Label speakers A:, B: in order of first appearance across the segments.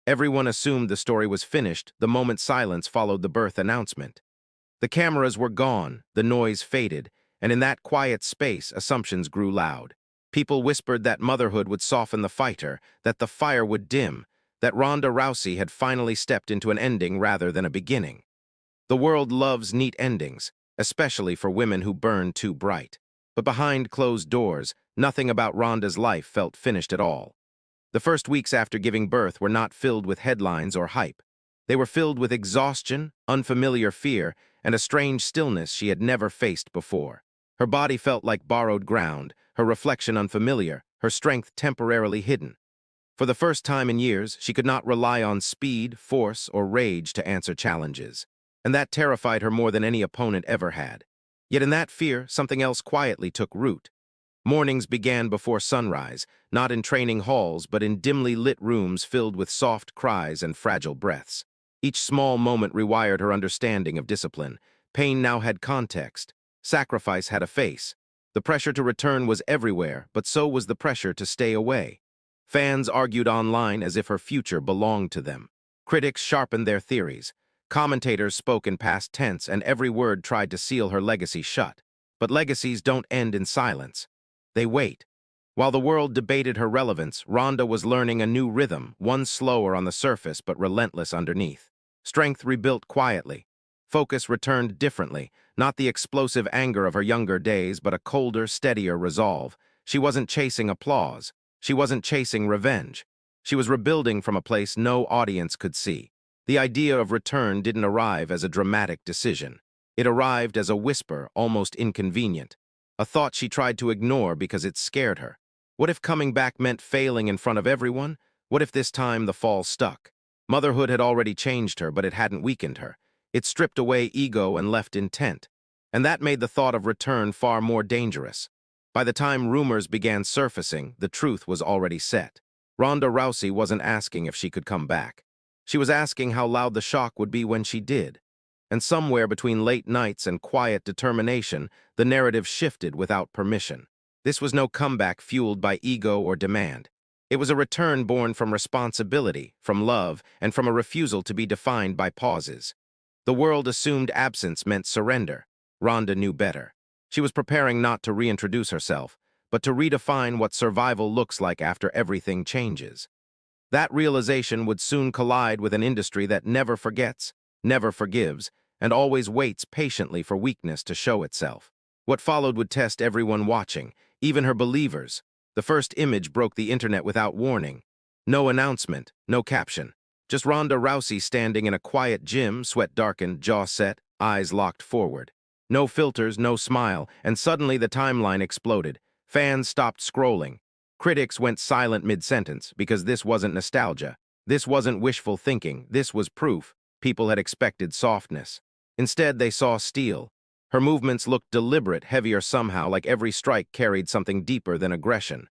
A: Everyone assumed the story was finished the moment silence followed the birth announcement. The cameras were gone, the noise faded, and in that quiet space, assumptions grew loud. People whispered that motherhood would soften the fighter, that the fire would dim, that Ronda Rousey had finally stepped into an ending rather than a beginning. The world loves neat endings, especially for women who burn too bright. But behind closed doors, nothing about Ronda's life felt finished at all. The first weeks after giving birth were not filled with headlines or hype. They were filled with exhaustion, unfamiliar fear, and a strange stillness she had never faced before. Her body felt like borrowed ground, her reflection unfamiliar, her strength temporarily hidden. For the first time in years, she could not rely on speed, force, or rage to answer challenges. And that terrified her more than any opponent ever had. Yet in that fear, something else quietly took root. Mornings began before sunrise, not in training halls, but in dimly lit rooms filled with soft cries and fragile breaths. Each small moment rewired her understanding of discipline. Pain now had context. Sacrifice had a face. The pressure to return was everywhere, but so was the pressure to stay away. Fans argued online as if her future belonged to them. Critics sharpened their theories. Commentators spoke in past tense, and every word tried to seal her legacy shut. But legacies don't end in silence. They wait. While the world debated her relevance, Ronda was learning a new rhythm, one slower on the surface but relentless underneath. Strength rebuilt quietly. Focus returned differently, not the explosive anger of her younger days, but a colder, steadier resolve. She wasn't chasing applause. She wasn't chasing revenge. She was rebuilding from a place no audience could see. The idea of return didn't arrive as a dramatic decision. It arrived as a whisper, almost inconvenient. A thought she tried to ignore because it scared her. What if coming back meant failing in front of everyone? What if this time the fall stuck? Motherhood had already changed her, but it hadn't weakened her. It stripped away ego and left intent. And that made the thought of return far more dangerous. By the time rumors began surfacing, the truth was already set. Ronda Rousey wasn't asking if she could come back. She was asking how loud the shock would be when she did. And somewhere between late nights and quiet determination, the narrative shifted without permission. This was no comeback fueled by ego or demand. It was a return born from responsibility, from love, and from a refusal to be defined by pauses. The world assumed absence meant surrender. Ronda knew better. She was preparing not to reintroduce herself, but to redefine what survival looks like after everything changes. That realization would soon collide with an industry that never forgets, never forgives, and always waits patiently for weakness to show itself. What followed would test everyone watching, even her believers. The first image broke the internet without warning. No announcement, no caption. Just Ronda Rousey standing in a quiet gym, sweat darkened, jaw set, eyes locked forward. No filters, no smile, and suddenly the timeline exploded. Fans stopped scrolling. Critics went silent mid-sentence because this wasn't nostalgia. This wasn't wishful thinking. This was proof. People had expected softness. Instead, they saw steel. Her movements looked deliberate, heavier somehow, like every strike carried something deeper than aggression.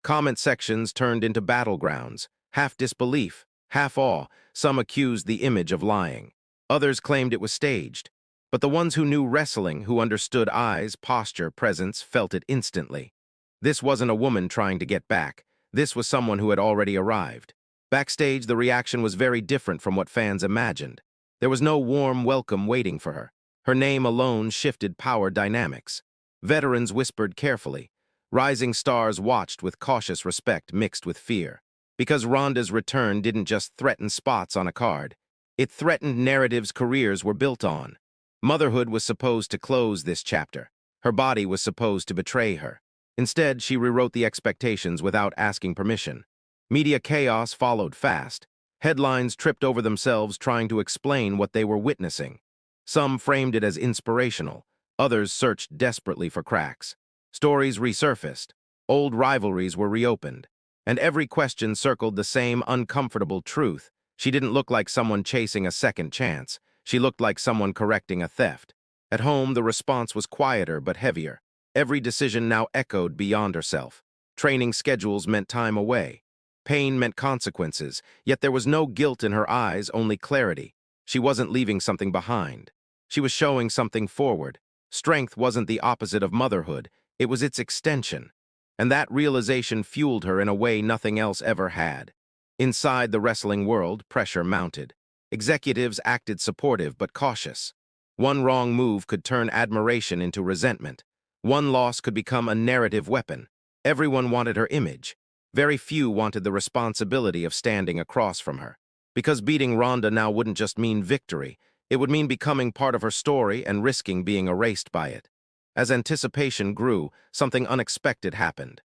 A: Comment sections turned into battlegrounds. Half disbelief, half awe. Some accused the image of lying. Others claimed it was staged. But the ones who knew wrestling, who understood eyes, posture, presence, felt it instantly. This wasn't a woman trying to get back. This was someone who had already arrived. Backstage, the reaction was very different from what fans imagined. There was no warm welcome waiting for her. Her name alone shifted power dynamics. Veterans whispered carefully. Rising stars watched with cautious respect mixed with fear. Because Ronda's return didn't just threaten spots on a card. It threatened narratives careers were built on. Motherhood was supposed to close this chapter. Her body was supposed to betray her. Instead, she rewrote the expectations without asking permission. Media chaos followed fast. Headlines tripped over themselves trying to explain what they were witnessing. Some framed it as inspirational. Others searched desperately for cracks. Stories resurfaced. Old rivalries were reopened. And every question circled the same uncomfortable truth. She didn't look like someone chasing a second chance. She looked like someone correcting a theft. At home, the response was quieter but heavier. Every decision now echoed beyond herself. Training schedules meant time away. Pain meant consequences, yet there was no guilt in her eyes, only clarity. She wasn't leaving something behind. She was showing something forward. Strength wasn't the opposite of motherhood, it was its extension. And that realization fueled her in a way nothing else ever had. Inside the wrestling world, pressure mounted. Executives acted supportive but cautious. One wrong move could turn admiration into resentment. One loss could become a narrative weapon. Everyone wanted her image. Very few wanted the responsibility of standing across from her. Because beating Ronda now wouldn't just mean victory, it would mean becoming part of her story and risking being erased by it. As anticipation grew, something unexpected happened.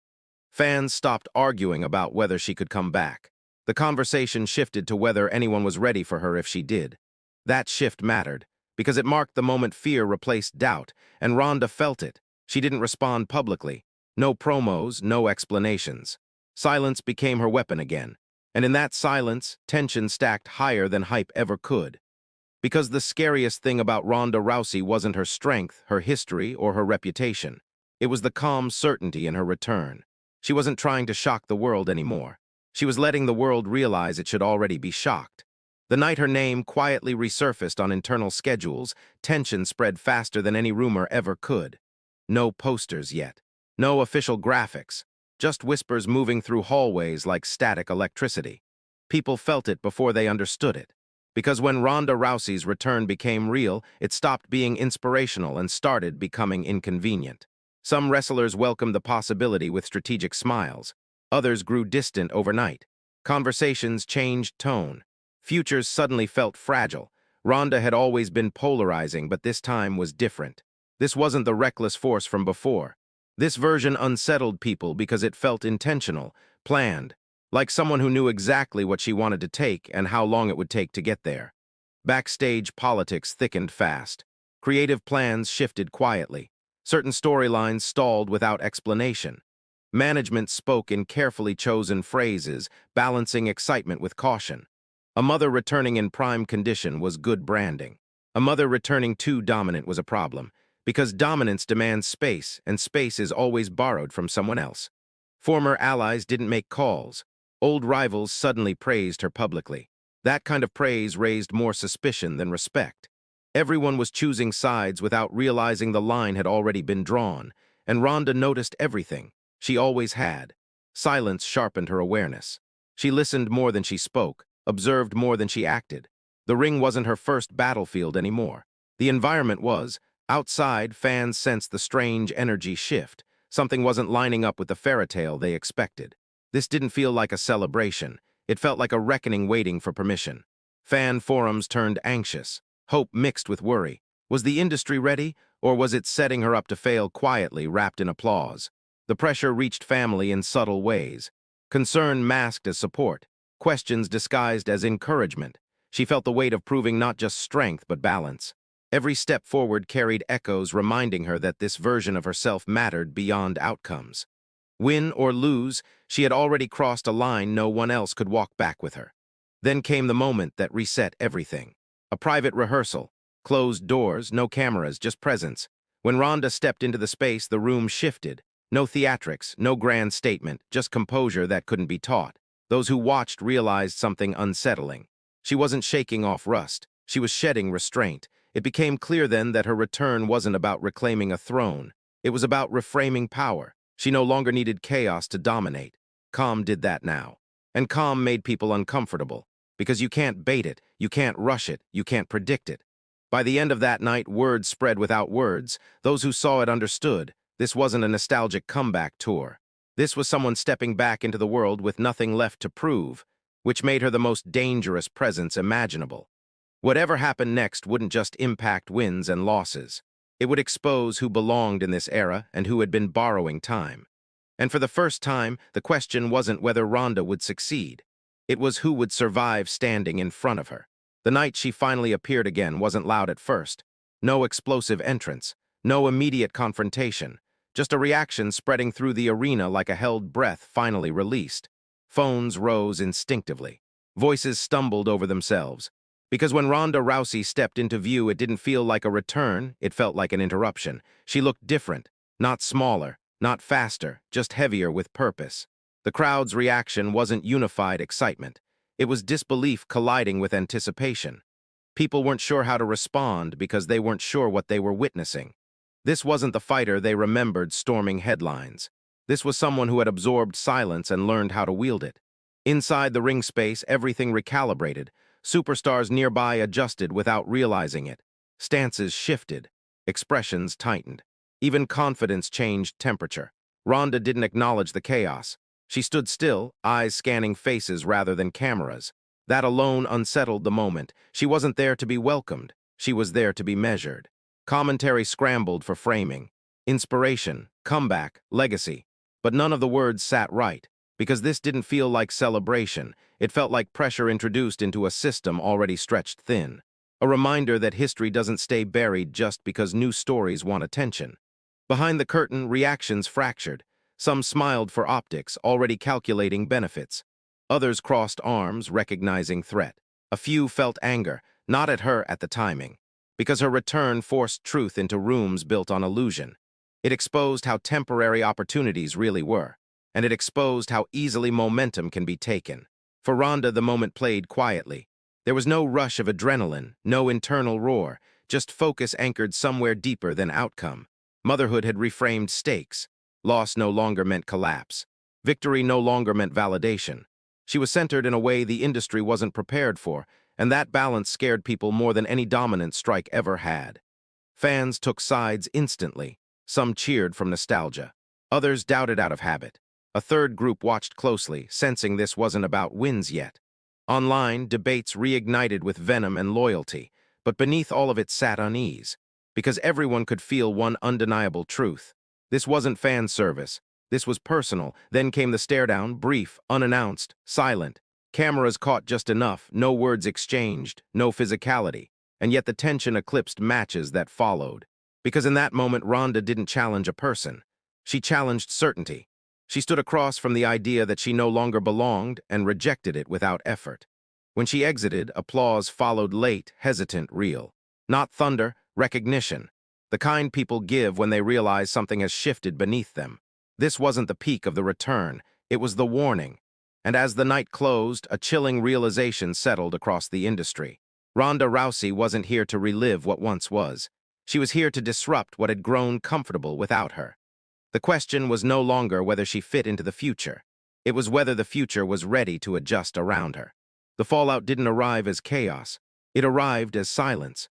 A: Fans stopped arguing about whether she could come back. The conversation shifted to whether anyone was ready for her if she did. That shift mattered, because it marked the moment fear replaced doubt, and Ronda felt it. She didn't respond publicly. No promos, no explanations. Silence became her weapon again, and in that silence, tension stacked higher than hype ever could. Because the scariest thing about Ronda Rousey wasn't her strength, her history, or her reputation. It was the calm certainty in her return. She wasn't trying to shock the world anymore. She was letting the world realize it should already be shocked. The night her name quietly resurfaced on internal schedules, tension spread faster than any rumor ever could. No posters yet. No official graphics. Just whispers moving through hallways like static electricity. People felt it before they understood it. Because when Ronda Rousey's return became real, it stopped being inspirational and started becoming inconvenient. Some wrestlers welcomed the possibility with strategic smiles. Others grew distant overnight. Conversations changed tone. Futures suddenly felt fragile. Ronda had always been polarizing, but this time was different. This wasn't the reckless force from before. This version unsettled people because it felt intentional, planned, like someone who knew exactly what she wanted to take and how long it would take to get there. Backstage politics thickened fast. Creative plans shifted quietly. Certain storylines stalled without explanation. Management spoke in carefully chosen phrases, balancing excitement with caution. A mother returning in prime condition was good branding. A mother returning too dominant was a problem, because dominance demands space, and space is always borrowed from someone else. Former allies didn't make calls. Old rivals suddenly praised her publicly. That kind of praise raised more suspicion than respect. Everyone was choosing sides without realizing the line had already been drawn, and Ronda noticed everything. She always had. Silence sharpened her awareness. She listened more than she spoke, observed more than she acted. The ring wasn't her first battlefield anymore. The environment was. Outside, fans sensed the strange energy shift. Something wasn't lining up with the fairy tale they expected. This didn't feel like a celebration. It felt like a reckoning waiting for permission. Fan forums turned anxious. Hope mixed with worry. Was the industry ready, or was it setting her up to fail quietly, wrapped in applause? The pressure reached family in subtle ways. Concern masked as support. Questions disguised as encouragement. She felt the weight of proving not just strength, but balance. Every step forward carried echoes reminding her that this version of herself mattered beyond outcomes. Win or lose, she had already crossed a line no one else could walk back with her. Then came the moment that reset everything. A private rehearsal. Closed doors, no cameras, just presence. When Ronda stepped into the space, the room shifted. No theatrics, no grand statement, just composure that couldn't be taught. Those who watched realized something unsettling. She wasn't shaking off rust. She was shedding restraint. It became clear then that her return wasn't about reclaiming a throne. It was about reframing power. She no longer needed chaos to dominate. Calm did that now. And calm made people uncomfortable. Because you can't bait it, you can't rush it, you can't predict it. By the end of that night, word spread without words. Those who saw it understood. This wasn't a nostalgic comeback tour. This was someone stepping back into the world with nothing left to prove, which made her the most dangerous presence imaginable. Whatever happened next wouldn't just impact wins and losses. It would expose who belonged in this era and who had been borrowing time. And for the first time, the question wasn't whether Ronda would succeed. It was who would survive standing in front of her. The night she finally appeared again wasn't loud at first. No explosive entrance, no immediate confrontation, just a reaction spreading through the arena like a held breath finally released. Phones rose instinctively. Voices stumbled over themselves. Because when Ronda Rousey stepped into view, it didn't feel like a return, it felt like an interruption. She looked different, not smaller, not faster, just heavier with purpose. The crowd's reaction wasn't unified excitement. It was disbelief colliding with anticipation. People weren't sure how to respond because they weren't sure what they were witnessing. This wasn't the fighter they remembered storming headlines. This was someone who had absorbed silence and learned how to wield it. Inside the ring space, everything recalibrated. Superstars nearby adjusted without realizing it. Stances shifted. Expressions tightened. Even confidence changed temperature. Ronda didn't acknowledge the chaos. She stood still, eyes scanning faces rather than cameras. That alone unsettled the moment. She wasn't there to be welcomed. She was there to be measured. Commentary scrambled for framing. Inspiration, comeback, legacy. But none of the words sat right, because this didn't feel like celebration. It felt like pressure introduced into a system already stretched thin. A reminder that history doesn't stay buried just because new stories want attention. Behind the curtain, reactions fractured. Some smiled for optics, already calculating benefits. Others crossed arms, recognizing threat. A few felt anger, not at her at the timing, because her return forced truth into rooms built on illusion. It exposed how temporary opportunities really were, and it exposed how easily momentum can be taken. For Ronda, the moment played quietly. There was no rush of adrenaline, no internal roar, just focus anchored somewhere deeper than outcome. Motherhood had reframed stakes. Loss no longer meant collapse. Victory no longer meant validation. She was centered in a way the industry wasn't prepared for, and that balance scared people more than any dominant strike ever had. Fans took sides instantly. Some cheered from nostalgia. Others doubted out of habit. A third group watched closely, sensing this wasn't about wins yet. Online, debates reignited with venom and loyalty, but beneath all of it sat unease, because everyone could feel one undeniable truth. This wasn't fan service. This was personal. Then came the stare-down, brief, unannounced, silent. Cameras caught just enough, no words exchanged, no physicality, and yet the tension eclipsed matches that followed. Because in that moment, Ronda didn't challenge a person. She challenged certainty. She stood across from the idea that she no longer belonged and rejected it without effort. When she exited, applause followed late, hesitant, real. Not thunder, recognition. The kind people give when they realize something has shifted beneath them. This wasn't the peak of the return, it was the warning. And as the night closed, a chilling realization settled across the industry. Ronda Rousey wasn't here to relive what once was. She was here to disrupt what had grown comfortable without her. The question was no longer whether she fit into the future. It was whether the future was ready to adjust around her. The fallout didn't arrive as chaos. It arrived as silence.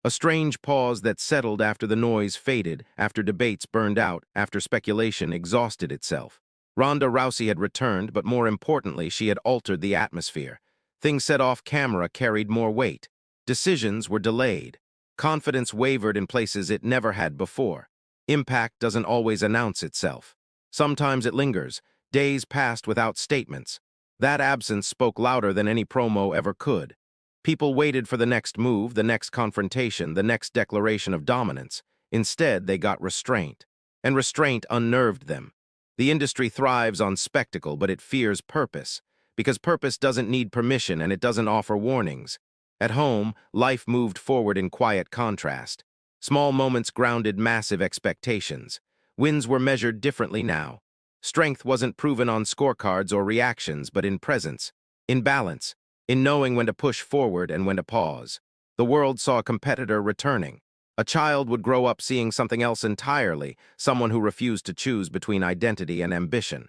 A: A strange pause that settled after the noise faded, after debates burned out, after speculation exhausted itself. Ronda Rousey had returned, but more importantly, she had altered the atmosphere. Things said off camera carried more weight. Decisions were delayed. Confidence wavered in places it never had before. Impact doesn't always announce itself. Sometimes it lingers. Days passed without statements. That absence spoke louder than any promo ever could. People waited for the next move, the next confrontation, the next declaration of dominance. Instead, they got restraint. And restraint unnerved them. The industry thrives on spectacle, but it fears purpose. Because purpose doesn't need permission and it doesn't offer warnings. At home, life moved forward in quiet contrast. Small moments grounded massive expectations. Wins were measured differently now. Strength wasn't proven on scorecards or reactions, but in presence, in balance, in knowing when to push forward and when to pause. The world saw a competitor returning. A child would grow up seeing something else entirely, someone who refused to choose between identity and ambition.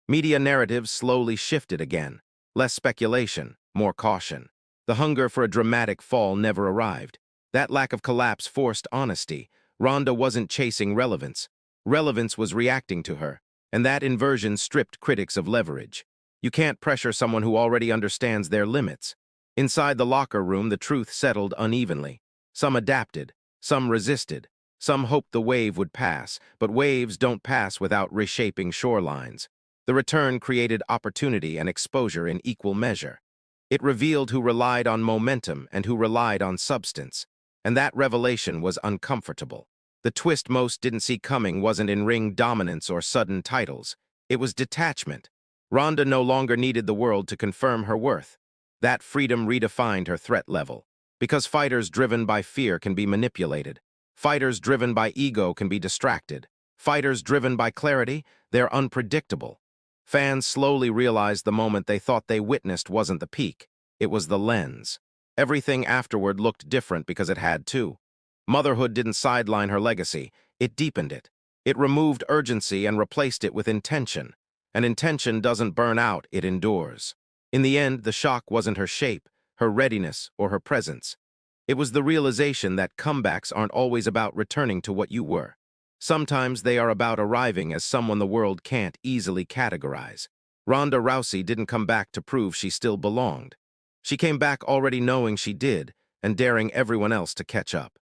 A: Media narratives slowly shifted again. Less speculation, more caution. The hunger for a dramatic fall never arrived. That lack of collapse forced honesty. Ronda wasn't chasing relevance. Relevance was reacting to her, and that inversion stripped critics of leverage. You can't pressure someone who already understands their limits. Inside the locker room, the truth settled unevenly. Some adapted, some resisted, some hoped the wave would pass, but waves don't pass without reshaping shorelines. The return created opportunity and exposure in equal measure. It revealed who relied on momentum and who relied on substance. And that revelation was uncomfortable. The twist most didn't see coming wasn't in ring dominance or sudden titles. It was detachment. Ronda no longer needed the world to confirm her worth. That freedom redefined her threat level. Because fighters driven by fear can be manipulated. Fighters driven by ego can be distracted. Fighters driven by clarity, they're unpredictable. Fans slowly realized the moment they thought they witnessed wasn't the peak. It was the lens. Everything afterward looked different because it had to. Motherhood didn't sideline her legacy, it deepened it. It removed urgency and replaced it with intention. And intention doesn't burn out, it endures. In the end, the shock wasn't her shape, her readiness, or her presence. It was the realization that comebacks aren't always about returning to what you were. Sometimes they are about arriving as someone the world can't easily categorize. Ronda Rousey didn't come back to prove she still belonged. She came back already knowing she did, and daring everyone else to catch up.